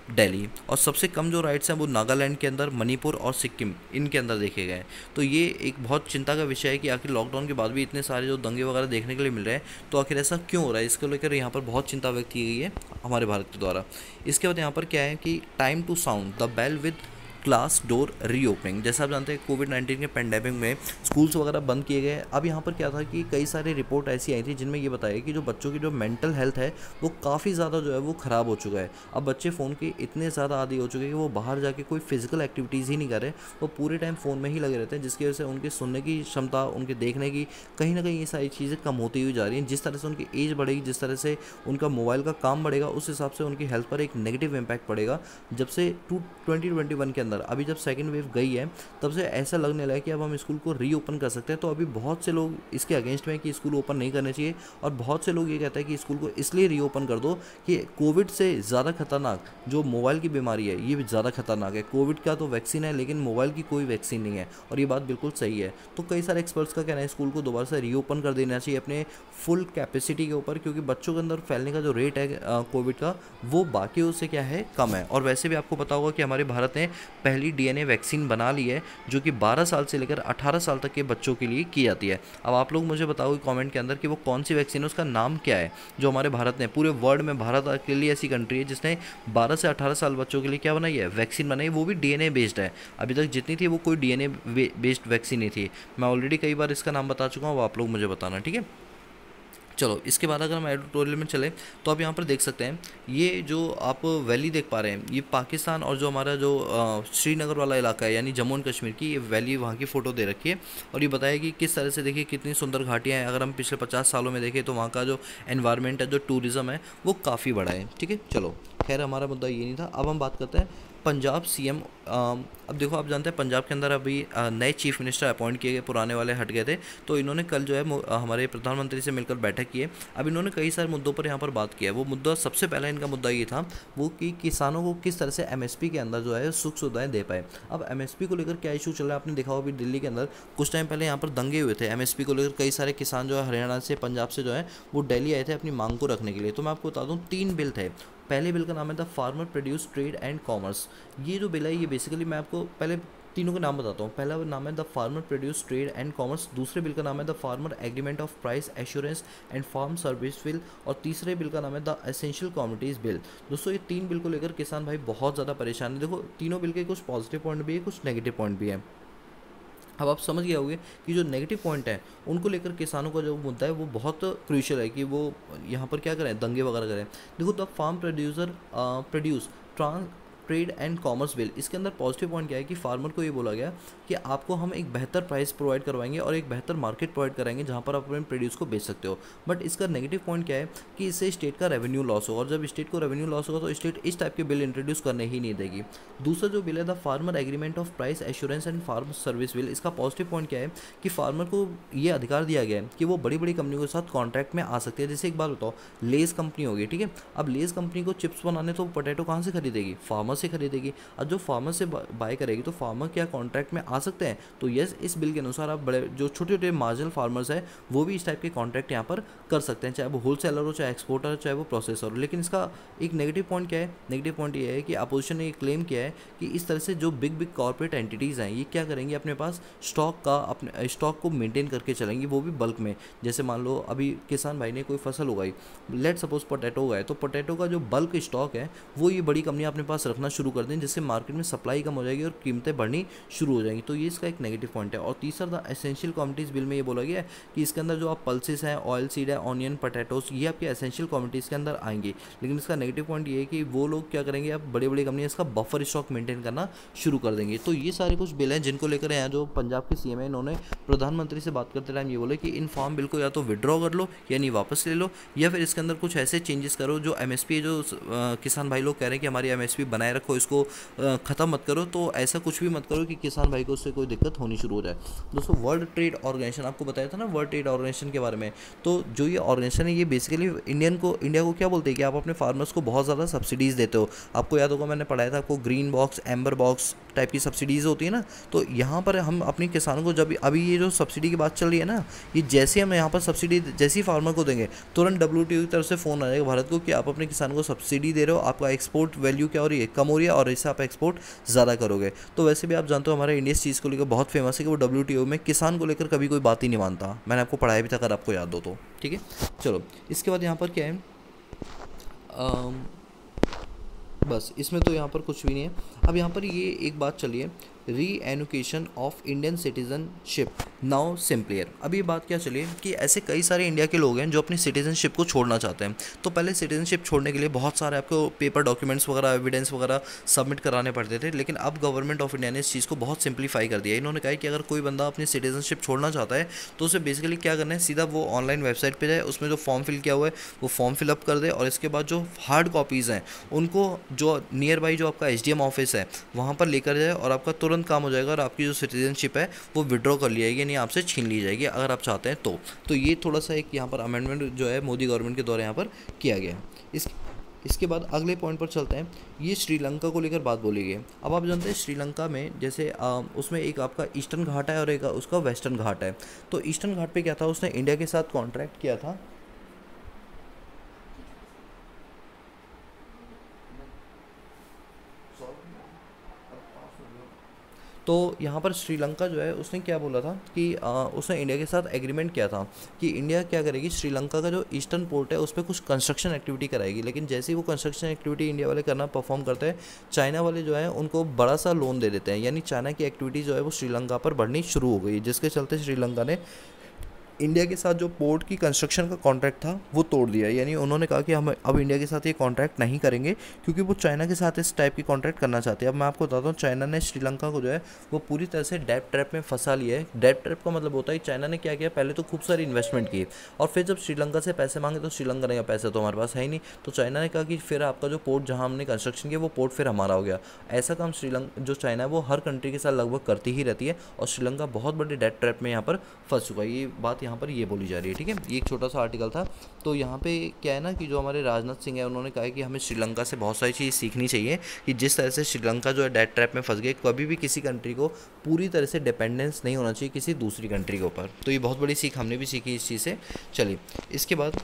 दिल्ली। और सबसे कम जो राइट्स हैं वो नागालैंड के अंदर, मणिपुर और सिक्किम, इनके अंदर देखे गए हैं। तो ये एक बहुत चिंता का विषय है कि आखिर लॉकडाउन के बाद भी इतने सारे जो दंगे वगैरह देखने के लिए मिल रहे हैं, तो आखिर ऐसा क्यों हो रहा है, इसको लेकर यहाँ पर बहुत चिंता व्यक्त की गई है हमारे भारत के द्वारा। इसके बाद यहाँ पर क्या है कि time to sound the bell with class door reopening. जैसे आप जानते हैं कोविड-19 के पेंडेमिक में स्कूल्स वगैरह बंद किए गए। अब यहाँ पर क्या था कि कई सारी रिपोर्ट ऐसी आई थी जिनमें ये बताया कि जो बच्चों की जो मेंटल हेल्थ है वो काफ़ी ज़्यादा जो है वो ख़राब हो चुका है। अब बच्चे फ़ोन के इतने ज़्यादा आदी हो चुके हैं कि वो बाहर जाके कोई फिजिकल एक्टिविटीज़ ही नहीं कर रहे, वो पूरे टाइम फ़ोन में ही लगे रहते हैं, जिसकी वजह से उनकी सुनने की क्षमता, उनके देखने की, कहीं ना कहीं ये सारी चीज़ें कम होती हुई जा रही हैं। जिस तरह से उनकी एज बढ़ेगी, जिस तरह से उनका मोबाइल का काम बढ़ेगा, उस हिसाब से उनकी हेल्थ पर एक नेगेटिव इम्पैक्ट पड़ेगा। जब से 2021 के अंदर अभी जब सेकेंड वेव गई है, तब से ऐसा लगने लगा कि अब हम स्कूल को रीओपन कर सकते हैं। तो अभी बहुत से लोग इसके अगेंस्ट में कि स्कूल ओपन नहीं करने चाहिए, और बहुत से लोग ये कहते हैं कि स्कूल को इसलिए रीओपन कर दो कि कोविड से ज़्यादा खतरनाक जो मोबाइल की बीमारी है ये भी ज़्यादा खतरनाक है। कोविड का तो वैक्सीन है, लेकिन मोबाइल की कोई वैक्सीन नहीं है, और ये बात बिल्कुल सही है। तो कई सारे एक्सपर्ट्स का कहना है स्कूल को दोबारा से रीओपन कर देना चाहिए अपने फुल कैपेसिटी के ऊपर, क्योंकि बच्चों के अंदर फैलने का जो रेट है कोविड का, वो बाकियों से क्या है, कम है। और वैसे भी आपको पता होगा कि हमारे भारत ने पहली डीएनए वैक्सीन बना ली है, जो कि 12 साल से लेकर 18 साल तक के बच्चों के लिए की जाती है। अब आप लोग मुझे बताओगे कमेंट के अंदर कि वो कौन सी वैक्सीन है, उसका नाम क्या है, जो हमारे भारत ने, पूरे वर्ल्ड में भारत अकेली ऐसी कंट्री है जिसने 12 से 18 साल बच्चों के लिए क्या बनाई है, वैक्सीन बनाई, वो भी डीएनए बेस्ड है। अभी तक जितनी थी वो कोई डीएनए बेस्ड वैक्सीन नहीं थी। मैं ऑलरेडी कई बार इसका नाम बता चुका हूँ, वो आप लोग मुझे बताना, ठीक है। चलो, इसके बाद अगर हम एडिटोरियल में चलें तो आप यहाँ पर देख सकते हैं, ये जो आप वैली देख पा रहे हैं, ये पाकिस्तान और जो हमारा जो श्रीनगर वाला इलाका है यानी जम्मू एंड कश्मीर की, ये वैली वहाँ की फ़ोटो दे रखी है। और ये बताया कि किस तरह से, देखिए कितनी सुंदर घाटियाँ हैं। अगर हम पिछले 50 सालों में देखें तो वहाँ का जो एनवायरनमेंट है, जो टूरिज़्म है, वो काफ़ी बड़ा है, ठीक है। चलो, खैर हमारा मुद्दा ये नहीं था। अब हम बात करते हैं पंजाब सीएम। अब देखो, आप जानते हैं पंजाब के अंदर अभी नए चीफ मिनिस्टर अपॉइंट किए गए, पुराने वाले हट गए थे। तो इन्होंने कल जो है हमारे प्रधानमंत्री से मिलकर बैठक की है। अब इन्होंने कई सारे मुद्दों पर यहाँ पर बात की है। वो मुद्दा, सबसे पहला इनका मुद्दा ये था वो कि किसानों को किस तरह से एमएसपी के अंदर जो है सुख सुविधाएं दे पाए। अब एमएसपी को लेकर क्या इशू चल रहा है, आपने देखा होगा अभी दिल्ली के अंदर कुछ टाइम पहले यहाँ पर दंगे हुए थे एमएसपी को लेकर। कई सारे किसान जो है हरियाणा से, पंजाब से जो है वो दिल्ली आए थे अपनी मांग को रखने के लिए। तो मैं आपको बता दूँ 3 बिल थे। पहले बिल का नाम है the farmer produce trade and commerce. ये जो बिल है ये बेसिकली, मैं आपको पहले तीनों के नाम बताता हूँ। पहला नाम है the farmer produce trade and commerce, दूसरे बिल का नाम है the farmer agreement of price assurance and farm service bill, और तीसरे बिल का नाम है द एसेंशियल कमोडिटीज़ बिल। दोस्तों, ये 3 बिल को लेकर किसान भाई बहुत ज़्यादा परेशान है। देखो, तीनों बिल के कुछ पॉजिटिव पॉइंट भी है, कुछ नेगेटिव पॉइंट भी है। अब आप समझ गए होंगे कि जो नेगेटिव पॉइंट है उनको लेकर किसानों का जो मुद्दा है वो बहुत क्रूशियल है कि वो यहाँ पर क्या करें, दंगे वगैरह करें। देखो, the farm producer produce trade and commerce bill, इसके अंदर पॉजिटिव पॉइंट क्या है कि फार्मर को ये बोला गया कि आपको हम एक बेहतर प्राइस प्रोवाइड करवाएंगे और एक बेहतर मार्केट प्रोवाइड कराएंगे जहाँ पर आप अपने प्रोड्यूस को बेच सकते हो। बट इसका नेगेटिव पॉइंट क्या है कि इससे स्टेट का रेवेन्यू लॉस होगा, और जब स्टेट को रेवेन्यू लॉस होगा तो स्टेट इस टाइप के बिल इंट्रोड्यूस करने ही नहीं देगी। दूसरा जो बिल है the farmer agreement of price assurance and farm service bill, इसका पॉजिटिव पॉइंट क्या है कि फार्मर को ये अधिकार दिया गया है कि वो बड़ी बड़ी कंपनियों के साथ कॉन्ट्रैक्ट में आ सकते हैं। जैसे एक बात बताओ, लेस कंपनी होगी, ठीक है, अब लेस कंपनी को चिप्स बनाने तो पोटैटो कहाँ से खरीदेगी? फार्मर से खरीदेगी। अब जो फार्मर से बाय करेगी तो फार्मर क्या कॉन्ट्रैक्ट में आ सकते हैं? तो यस, इस बिल के अनुसार आप बड़े जो छोटे छोटे मार्जिनल फार्मर्स हैं वो भी इस टाइप के कॉन्ट्रैक्ट यहाँ पर कर सकते हैं, चाहे वो होलसेलर हो, चाहे एक्सपोर्टर हो, चाहे वो प्रोसेसर हो। लेकिन इसका एक नेगेटिव पॉइंट क्या है? नेगेटिव पॉइंट ये है कि अपोजिशन ने क्लेम किया है कि इस तरह से जो बिग बिग कॉर्पोरेट एंटिटीज़ हैं ये क्या करेंगे, अपने पास अपने स्टॉक को मेंटेन करके चलेंगी, वो भी बल्क में। जैसे मान लो अभी किसान भाई ने कोई फसल उगाई, लेट सपोज पोटैटो उगाए, तो पोटैटो का जो बल्क स्टॉक है वो ये बड़ी कंपनियां अपने पास रखना शुरू कर दें, जिससे मार्केट में सप्लाई कम हो जाएगी और कीमतें बढ़नी शुरू हो जाएंगी। तो ये इसका एक नेगेटिव पॉइंट है। और तीसरा द एसेंशियल कमोडिटीज़ बिल में ये बोला गया है कि इसके अंदर जो आप पल्सेस हैं, ऑयल सीड है, ऑनियन, पोटैटोस, ये आपके एसेंशियल कमोडिटीज़ के अंदर आएंगे। लेकिन इसका नेगेटिव पॉइंट ये है कि वो लोग क्या करेंगे, अब बड़ी बड़ी कंपनियां इसका बफर स्टॉक मेंटेन करना शुरू कर देंगे। तो ये सारे कुछ बिल हैं जिनको लेकर यहाँ जो पंजाब के सीएम है, इन्होंने प्रधानमंत्री से बात करते टाइम ये बोले कि इन फार्म बिल को या तो विड्रॉ कर लो, यानी वापस ले लो, या फिर इसके अंदर कुछ ऐसे चेंजेस करो जो एमएसपी, जो किसान भाई लोग कह रहे हैं कि हमारी एमएसपी बनाए रखो, इसको ख़त्म मत करो, तो ऐसा कुछ भी मत करो कि किसान भाई को उससे कोई दिक्कत होनी शुरू हो जाए। दोस्तों, वर्ल्ड ट्रेड ऑर्गेनाइजेशन, आपको बताया था ना वर्ल्ड ट्रेड ऑर्गेनाइजेशन के बारे में, तो जो ये ऑर्गेनाइजेशन है ये बेसिकली इंडिया को क्या बोलते हैं कि आप अपने फार्मर्स को बहुत ज़्यादा सब्सिडीज़ देते हो। आपको याद होगा, मैंने पढ़ाया था आपको, green box, amber box type की सब्सिडीज़ होती है ना। तो यहाँ पर हम अपने किसानों को, जब अभी ये जो सब्सिडी की बात चल रही है ना, ये जैसे हम यहाँ पर सब्सिडी जैसी फार्मर को देंगे, तुरंत WTO की तरफ से फ़ोन आ जाएगा भारत को कि आप अपने किसानों को सब्सिडी दे रहे हो, आपका एक्सपोर्ट वैल्यू क्या हो रही है, कम हो रही है, और इससे आप एक्सपोर्ट ज़्यादा करोगे। तो वैसे भी आप जानते हो हमारा इंडिया इस चीज़ को लेकर बहुत फेमस है कि वो WTO में किसान को लेकर कभी कोई बात ही नहीं मानता। मैंने आपको पढ़ाया भी था, अगर आपको याद हो तो, ठीक है। चलो, इसके बाद यहाँ पर क्या है, बस इसमें तो यहाँ पर कुछ भी नहीं है। अब यहाँ पर ये एक बात चली है, री एनुकेशन ऑफ इंडियन सिटीजनशिप नाउ सिंपलियर। अब ये बात क्या चली है कि ऐसे कई सारे इंडिया के लोग हैं जो अपनी सिटीजनशिप को छोड़ना चाहते हैं। तो पहले सिटीजनशिप छोड़ने के लिए बहुत सारे आपको पेपर डॉक्यूमेंट्स वगैरह, एविडेंस वगैरह सबमिट कराने पड़ते थे, लेकिन अब गवर्नमेंट ऑफ इंडिया ने इस चीज़ को बहुत सिंप्लीफाई कर दिया है। इन्होंने कहा है कि अगर कोई बंदा अपनी सिटीजनशिप छोड़ना चाहता है तो उसे बेसिकली क्या करना है, सीधा वो ऑनलाइन वेबसाइट पर जाए, उसमें जो फॉर्म फिल किया हुआ है वो फॉर्म फिलअप कर दे, और इसके बाद जो हार्ड कॉपीज़ हैं उनको जो नियर बाई जो आपका SDM ऑफिस है वहाँ पर लेकर जाए, और आपका तुरंत काम हो जाएगा, और आपकी जो सिटीजनशिप है वो विड्रॉ कर ली जाएगी, यानी आपसे छीन ली जाएगी अगर आप चाहते हैं तो ये थोड़ा सा एक यहाँ पर अमेंडमेंट जो है मोदी गवर्नमेंट के द्वारा यहाँ पर किया गया है। इसके बाद अगले पॉइंट पर चलते हैं। ये श्रीलंका को लेकर बात बोली गई। अब आप जानते हैं श्रीलंका में जैसे उसमें एक आपका ईस्टर्न घाट है और एक उसका वेस्टर्न घाट है। तो ईस्टर्न घाट पे क्या था, उसने इंडिया के साथ कॉन्ट्रैक्ट किया था, तो यहाँ पर श्रीलंका जो है उसने क्या बोला था कि उसने इंडिया के साथ एग्रीमेंट किया था कि इंडिया क्या करेगी, श्रीलंका का जो ईस्टर्न पोर्ट है उस पर कुछ कंस्ट्रक्शन एक्टिविटी कराएगी। लेकिन जैसे ही वो कंस्ट्रक्शन एक्टिविटी इंडिया वाले करना परफॉर्म करते हैं, चाइना वाले जो है उनको बड़ा सा लोन दे देते हैं, यानी चाइना की एक्टिविटी जो है वो श्रीलंका पर बढ़नी शुरू हो गई, जिसके चलते श्रीलंका ने इंडिया के साथ जो पोर्ट की कंस्ट्रक्शन का कॉन्ट्रैक्ट था वो तोड़ दिया। यानी उन्होंने कहा कि हम अब इंडिया के साथ ये कॉन्ट्रैक्ट नहीं करेंगे, क्योंकि वो चाइना के साथ इस टाइप की कॉन्ट्रैक्ट करना चाहते हैं। अब मैं आपको बताता हूँ, चाइना ने श्रीलंका को जो है वो पूरी तरह से डेब्ट ट्रैप में फंसा लिया है। डेब्ट ट्रैप का मतलब होता है चाइना ने क्या किया, पहले तो खूब सारी इन्वेस्टमेंट की, और फिर जब श्रीलंका से पैसे मांगे तो श्रीलंका ने कहा पैसे तो हमारे पास है ही नहीं, तो चाइना ने कहा कि फिर आपका जो पोर्ट जहाँ हमने कंस्ट्रक्शन किया वो पोर्ट फिर हमारा हो गया। ऐसा काम श्रीलंका जो चाइना है वो हर कंट्री के साथ लगभग करती ही रहती है, और श्रीलंका बहुत बड़े डेब्ट ट्रैप में यहाँ पर फंस चुका है। ये बात यहाँ पर ये बोली जा रही है, ठीक है। ये एक छोटा सा आर्टिकल था। तो यहाँ पे क्या है ना कि जो हमारे राजनाथ सिंह है उन्होंने कहा है कि हमें श्रीलंका से बहुत सारी चीज़ सीखनी चाहिए, कि जिस तरह से श्रीलंका जो है डेट ट्रैप में फंस गए, कभी भी किसी कंट्री को पूरी तरह से डिपेंडेंस नहीं होना चाहिए किसी दूसरी कंट्री के ऊपर। तो ये बहुत बड़ी सीख हमने भी सीखी इस चीज़ से। चलिए, इसके बाद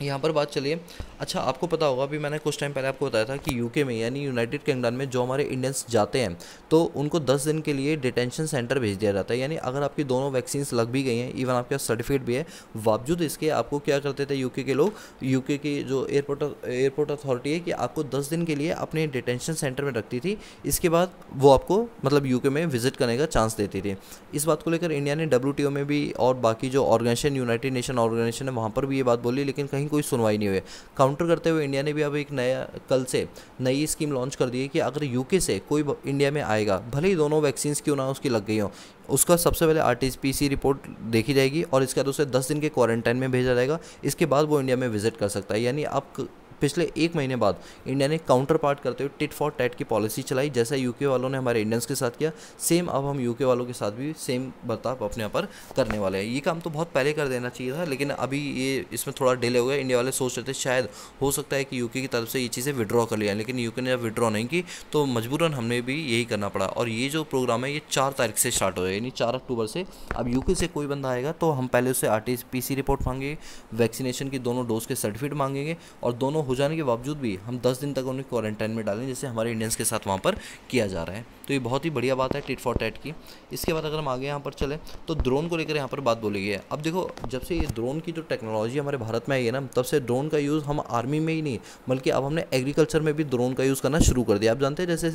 यहाँ पर बात चलिए। अच्छा, आपको पता होगा, अभी मैंने कुछ टाइम पहले आपको बताया था कि यूके में यानी यूनाइटेड किंगडम में जो हमारे इंडियंस जाते हैं तो उनको 10 दिन के लिए डिटेंशन सेंटर भेज दिया जाता है। यानी अगर आपकी दोनों वैक्सीन लग भी गई हैं, इवन आपके पास सर्टिफिकेट भी है, बावजूद इसके आपको क्या करते थे यूके के लोग, यूके की जो एयरपोर्ट अथॉरिटी है कि आपको 10 दिन के लिए अपने डिटेंशन सेंटर में रखती थी। इसके बाद वो आपको मतलब यूके में विजिट करने का चांस देती थी। इस बात को लेकर इंडिया ने WTO में भी और बाकी जो ऑर्गेनाइजेशन, यूनाइटेड नेशन ऑर्गेनाइजेशन है, वहाँ पर भी ये बात बोली, लेकिन कहीं कोई सुनवाई नहीं हुई। काउंटर करते हुए इंडिया ने भी अब एक नया कल से नई स्कीम लॉन्च कर दी है कि अगर यूके से कोई इंडिया में आएगा, भले ही दोनों वैक्सीन क्यों ना उसकी लग गई हो, उसका सबसे पहले आरटीपीसी रिपोर्ट देखी जाएगी और इसके बाद उसे 10 दिन के क्वारंटाइन में भेजा जाएगा। इसके बाद वो इंडिया में विजिट कर सकता है। यानी आप पिछले 1 महीने बाद इंडिया ने काउंटर पार्ट करते हुए टिट फॉर टैट की पॉलिसी चलाई, जैसा यूके वालों ने हमारे इंडियंस के साथ किया, सेम अब हम यूके वालों के साथ भी सेम बर्ताव अपने यहाँ पर करने वाले हैं। ये काम तो बहुत पहले कर देना चाहिए था, लेकिन अभी ये इसमें थोड़ा डिले हो गया। इंडिया वाले सोच रहे थे शायद हो सकता है कि यूके की तरफ से ये चीज़ें विड्रॉ कर लिया, लेकिन यूके ने जब विड्रॉ नहीं की तो मजबूरन हमने भी यही करना पड़ा। और ये जो प्रोग्राम है ये 4 तारीख से स्टार्ट हो, यानी 4 अक्टूबर से। अब यूके से कोई बंदा आएगा तो हम पहले उससे आरटीपीसी रिपोर्ट मांगेंगे, वैक्सीनेशन की दोनों डोज के सर्टिफिकेट मांगेंगे, और दोनों हो जाने के बावजूद भी हम 10 दिन तक उन्हें क्वारंटाइन में डालें, जैसे हमारे इंडियंस के साथ वहाँ पर किया जा रहा है। तो ये बहुत ही बढ़िया बात है टिट फॉर टैट की। इसके बाद अगर हम आगे यहाँ पर चले तो ड्रोन को लेकर यहाँ पर बात बोली गई है। अब देखो, जब से ये ड्रोन की जो टेक्नोलॉजी हमारे भारत में आई है ना, तब से ड्रोन का यूज़ हम आर्मी में ही नहीं बल्कि अब हमने एग्रीकल्चर में भी ड्रोन का यूज़ करना शुरू कर दिया। आप जानते हैं जैसे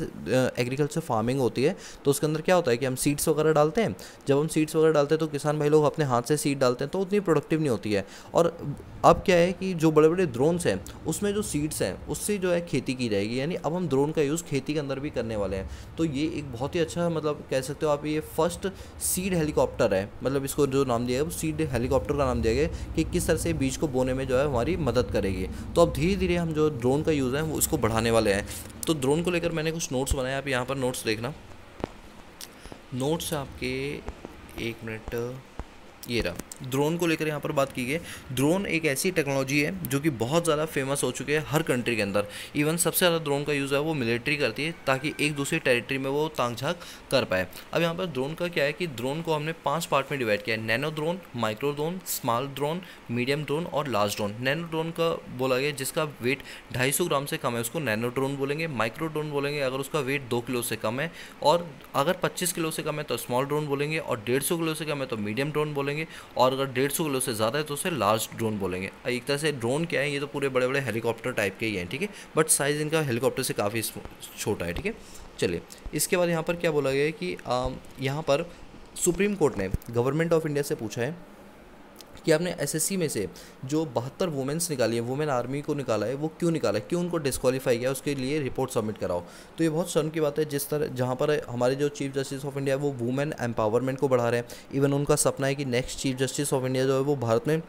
एग्रीकल्चर फार्मिंग होती है तो उसके अंदर क्या होता है कि हम सीड्स वगैरह डालते हैं। जब हम सीड्स वगैरह डालते हैं तो किसान भाई लोग अपने हाथ से सीड डालते हैं तो उतनी प्रोडक्टिव नहीं होती है। और अब क्या है कि जो बड़े बड़े ड्रोन्स हैं उसमें जो सीड्स हैं उससे जो है खेती की जाएगी, यानी अब हम ड्रोन का यूज़ खेती के अंदर भी करने वाले हैं। तो ये एक बहुत ही अच्छा, मतलब कह सकते हो आप, ये फर्स्ट सीड हेलीकॉप्टर है। मतलब इसको जो नाम दिया गया वो सीड हेलीकॉप्टर का नाम दिया गया कि किस तरह से बीज को बोने में जो है हमारी मदद करेगी। तो अब धीरे धीरे हम जो ड्रोन का यूज़ है वो इसको बढ़ाने वाले हैं। तो ड्रोन को लेकर मैंने कुछ नोट्स बनाए, आप यहाँ पर नोट्स देखना। नोट्स आपके 1 मिनट, ये रहा। ड्रोन को लेकर यहाँ पर बात की गई। ड्रोन एक ऐसी टेक्नोलॉजी है जो कि बहुत ज़्यादा फेमस हो चुकी है हर कंट्री के अंदर। इवन सबसे ज़्यादा ड्रोन का यूज़ है वो मिलिट्री करती है, ताकि एक दूसरी टेरिटरी में वो ताक झाँक कर पाए। अब यहाँ पर ड्रोन का क्या है कि ड्रोन को हमने 5 पार्ट में डिवाइड किया है: nano drone, micro drone, small drone, medium drone और लार्ज ड्रोन। नैनो ड्रोन का बोला गया जिसका वेट 250 ग्राम से कम है उसको नैनो ड्रोन बोलेंगे। माइक्रो ड्रोन बोलेंगे अगर उसका वेट 2 किलो से कम है, और अगर 25 किलो से कम है तो स्मॉल ड्रोन बोलेंगे, और 150 किलो से कम है तो मीडियम ड्रोन बोलेंगे, और अगर 150 किलो से ज़्यादा है तो उसे लार्ज ड्रोन बोलेंगे। एक तरह से ड्रोन क्या है, ये तो पूरे बड़े बड़े हेलीकॉप्टर टाइप के ही हैं, ठीक है, बट साइज़ इनका हेलीकॉप्टर से काफ़ी छोटा है, ठीक है। चलिए, इसके बाद यहाँ पर क्या बोला गया है कि यहाँ पर सुप्रीम कोर्ट ने गवर्नमेंट ऑफ इंडिया से पूछा है कि आपने एसएससी में से जो 72 वुमेन्स निकाली है, वुमेन आर्मी को निकाला है, वो क्यों निकाला है, क्यों उनको डिस्क्वालीफाई किया, उसके लिए रिपोर्ट सबमिट कराओ। तो ये बहुत शर्म की बात है, जिस तरह जहाँ पर हमारे जो चीफ जस्टिस ऑफ इंडिया है वो वुमेन एम्पावरमेंट को बढ़ा रहे हैं। इवन उनका सपना है कि next chief justice of India जो है वो भारत में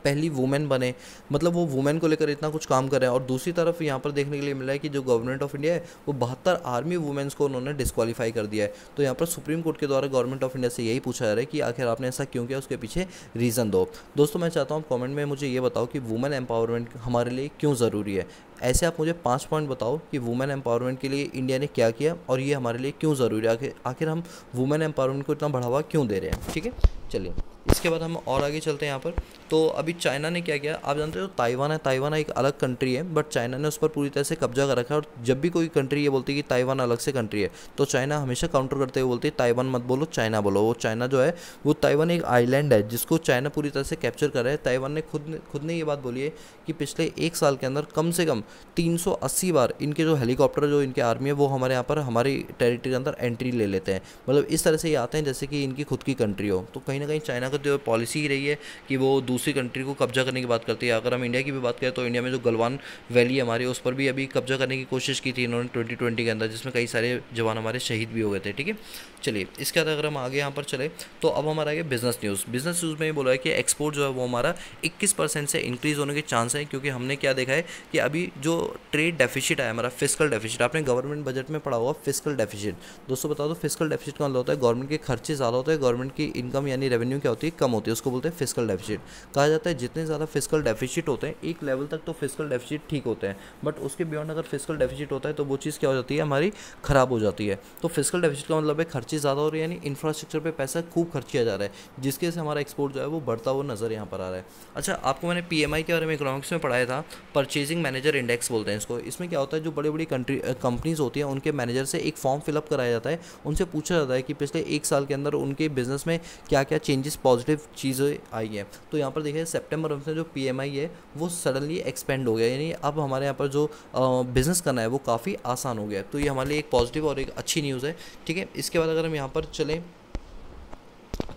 पहली वुमेन बने, मतलब वो वुमेन को लेकर इतना कुछ काम कर रहे हैं। और दूसरी तरफ यहाँ पर देखने के लिए मिला है कि जो गवर्नमेंट ऑफ इंडिया है वो 72 आर्मी वुमेन्स को उन्होंने डिस्क्वालीफाई कर दिया है। तो यहाँ पर सुप्रीम कोर्ट के द्वारा गवर्नमेंट ऑफ इंडिया से यही पूछा जा रहा है कि आखिर आपने ऐसा क्यों किया, उसके पीछे रीज़न दो। दोस्तों, मैं चाहता हूँ कमेंट में मुझे ये बताओ कि वुमेन एम्पावरमेंट हमारे लिए क्यों ज़रूरी है। ऐसे आप मुझे 5 पॉइंट बताओ कि वुमेन एम्पावरमेंट के लिए इंडिया ने क्या किया और ये हमारे लिए क्यों ज़रूरी है, आखिर हम वुमेन एम्पावरमेंट को इतना बढ़ावा क्यों दे रहे हैं, ठीक है। चलिए, इसके बाद हम और आगे चलते हैं यहाँ पर। तो अभी चाइना ने क्या किया, आप जानते हो ताइवान है, ताइवान एक अलग कंट्री है, बट चाइना ने उस पर पूरी तरह से कब्जा कर रखा है। और जब भी कोई कंट्री ये बोलती है कि ताइवान अलग से कंट्री है, तो चाइना हमेशा काउंटर करते हुए बोलती है ताइवान मत बोलो, चाइना बोलो। वो चाइना जो है वो ताइवान एक आइलैंड है जिसको चाइना पूरी तरह से कैप्चर कर रहा है। ताइवान ने खुद ने ये बात बोली है कि पिछले 1 साल के अंदर कम से कम 380 बार इनके जो हेलीकॉप्टर जो इनके आर्मी है वो हमारे यहाँ पर हमारी टेरिटरी के अंदर एंट्री ले लेते हैं। मतलब इस तरह से ये आते हैं जैसे कि इनकी खुद की कंट्री हो। तो कहीं ना कहीं चाइना का जो पॉलिसी ही रही है कि वो दूसरी कंट्री को कब्जा करने की बात करती है। अगर हम इंडिया की भी बात करें तो इंडिया में जो गलवान वैली है हमारी, उस पर भी अभी कब्जा करने की कोशिश की थी इन्होंने 2020 के अंदर, जिसमें कई सारे जवान हमारे शहीद भी हो गए थे, ठीक है। चलिए, इसके बाद अगर हम आगे यहाँ पर चले तो अब हमारा आगे बिजनेस न्यूज़। बिजनेस न्यूज़ में ये बोला है कि एक्सपोर्ट जो है वो हमारा 21% से इंक्रीज़ होने के चांस है, क्योंकि हमने क्या देखा है कि अभी जो ट्रेड डेफिसिट है हमारा, फिस्कल डेफिसिट, आपने गवर्नमेंट बजट में पढ़ा होगा फिस्कल डेफिसिट। दोस्तों बता दो, फिस्कल डेफिसिट का मतलब होता है गवर्नमेंट के खर्चे ज़्यादा होते हैं, गवर्नमेंट की इनकम यानी रेवेन्यू क्या होती है, कम होती है, उसको बोलते हैं फिस्कल डेफिसिट। कहा जाता है जितने ज़्यादा फिस्कल डेफिसिट होते हैं, एक लेवल तक तो फिस्कल डेफिसिट ठीक होते हैं, बट उसके बियॉन्ड अगर फिस्कल डेफिसिट होता है तो वो चीज़ क्या हो जाती है, हमारी ख़राब हो जाती है। तो फिस्कल डेफिसिट का मतलब है खर्चे ज़्यादा हो रहे हैं, यानी इंफ्रास्ट्रक्चर पे पैसा खूब खर्च किया जा रहा है, जिसकी वजह से हमारा एक्सपोर्ट जो है वो बढ़ता हुआ नज़र यहाँ पर आ रहा है। अच्छा, आपको मैंने PMI के बारे में इकोनॉमिक्स में पढ़ाया था, परचेजिंग मैनेजर इंडेक्स बोलते हैं इसको। इसमें क्या होता है, जो बड़ी बड़ी कंपनीज होती हैं उनके मैनेजर से एक फॉर्म फिलअप कराया जाता है, उनसे पूछा जाता है कि पिछले 1 साल के अंदर उनके बिजनेस में क्या क्या चेंजेस, पॉजिटिव चीज़ें आई हैं। तो यहाँ पर देखिए सितंबर में जो PMI है वो सडनली एक्सपेंड हो गया, यानी अब हमारे यहाँ पर जो बिज़नेस करना है वो काफ़ी आसान हो गया। तो ये हमारे लिए एक पॉजिटिव और एक अच्छी न्यूज़ है, ठीक है। इसके बाद अगर हम यहाँ पर चलें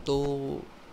तो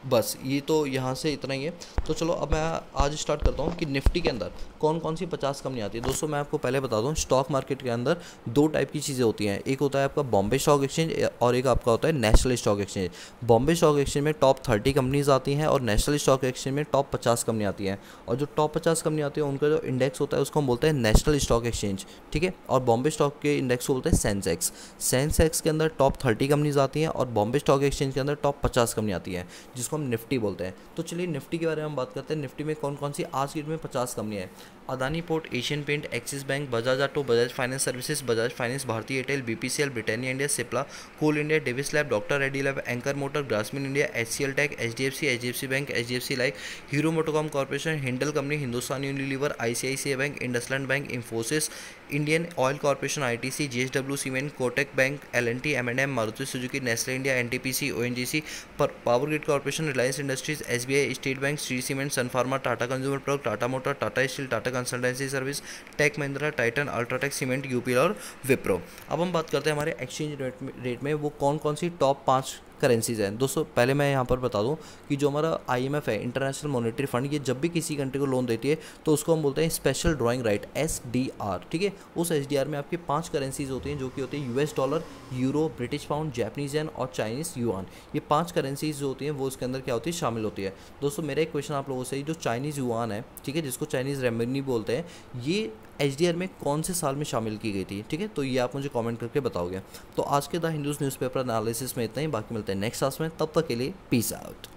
बस ये तो यहाँ से इतना ही है। तो चलो अब मैं आज स्टार्ट करता हूँ कि निफ्टी के अंदर कौन कौन सी 50 कंपनी आती है। दोस्तों मैं आपको पहले बता दूँ, स्टॉक मार्केट के अंदर दो टाइप की चीज़ें होती हैं, एक होता है आपका बॉम्बे स्टॉक एक्सचेंज और एक आपका होता है national stock exchange. Bombay stock exchange में टॉप 30 कंपनीज आती हैं और नेशनल स्टॉक एक्सचेंज में टॉप 50 कंपनी आती हैं। और जो टॉप 50 कंपनी आती है उनका जो इंडेक्स होता है उसको हम बोलते हैं नेशनल स्टॉक एक्सचेंज, ठीक है। और बॉम्बे स्टॉक के इंडेक्स को बोलते हैं सेंसेक्स। सेंसेक्स के अंदर टॉप 30 कंपनीज आती हैं और बॉम्बे स्टॉक एक्सचेंज के अंदर टॉप 50 कंपनी आती हैं, जिसको हम निफ्टी बोलते हैं। तो चलिए निफ्टी के बारे में हम बात करते हैं। निफ्टी में कौन कौन सी आज की डेट में 50 कंपनियां हैं। Adani port, Asian paint, Axis bank, Bajaj auto, Bajaj finance services, Bajaj finance, Bharatiya Airtel, BPCL, Britannia India, Cipla, coal India, Davis lab, doctor Reddy lab, anchor motor, Grasim India, HCL tech, HDFC bank, HDFC life, hero MotoCorp corporation, हिंडल company, Hindustan Unilever, ICICI bank, IndusInd bank, Infosys, Indian oil corporation, ITC, JSW cement, Kotak bank, L and T, एम&एम, Maruti Suzuki, Nestle India, NTPC, ONGC, power grid corporation, Reliance industries, SBI, state bank, Shree cement, sun pharma, Tata consumer product, Tata motor, Tata steel, Tata consultancy service, tech Mahindra, Titan, UltraTech cement, UPL और विप्रो। अब हम बात करते हैं हमारे exchange rate में वो कौन कौन सी टॉप 5 करेंसीज हैं। दोस्तों पहले मैं यहाँ पर बता दूँ कि जो हमारा आईएमएफ है, इंटरनेशनल मॉनेटरी फंड, ये जब भी किसी कंट्री को लोन देती है तो उसको हम बोलते हैं स्पेशल ड्राइंग राइट, एसडीआर, ठीक है। उस एसडीआर में आपकी 5 करेंसीज होती हैं जो कि होती है US dollar, euro, British pound, Japanese yen और चाइनीज युआन। ये 5 करेंसीज जो होती हैं वो इसके अंदर क्या होती है, शामिल होती है। दोस्तों मेरा एक क्वेश्चन आप लोगों से, जो चाइनीज़ युआन है, ठीक है, जिसको चाइनीज़ रेमबनी बोलते हैं, ये एचडीआर में कौन से साल में शामिल की गई थी, ठीक है। तो ये आप मुझे कमेंट करके बताओगे। तो आज के द हिंदूज़ न्यूज़पेपर एनालिसिस में इतना ही, बाकी मिलते हैं नेक्स्ट क्लास में। तब तक के लिए पीस आउट।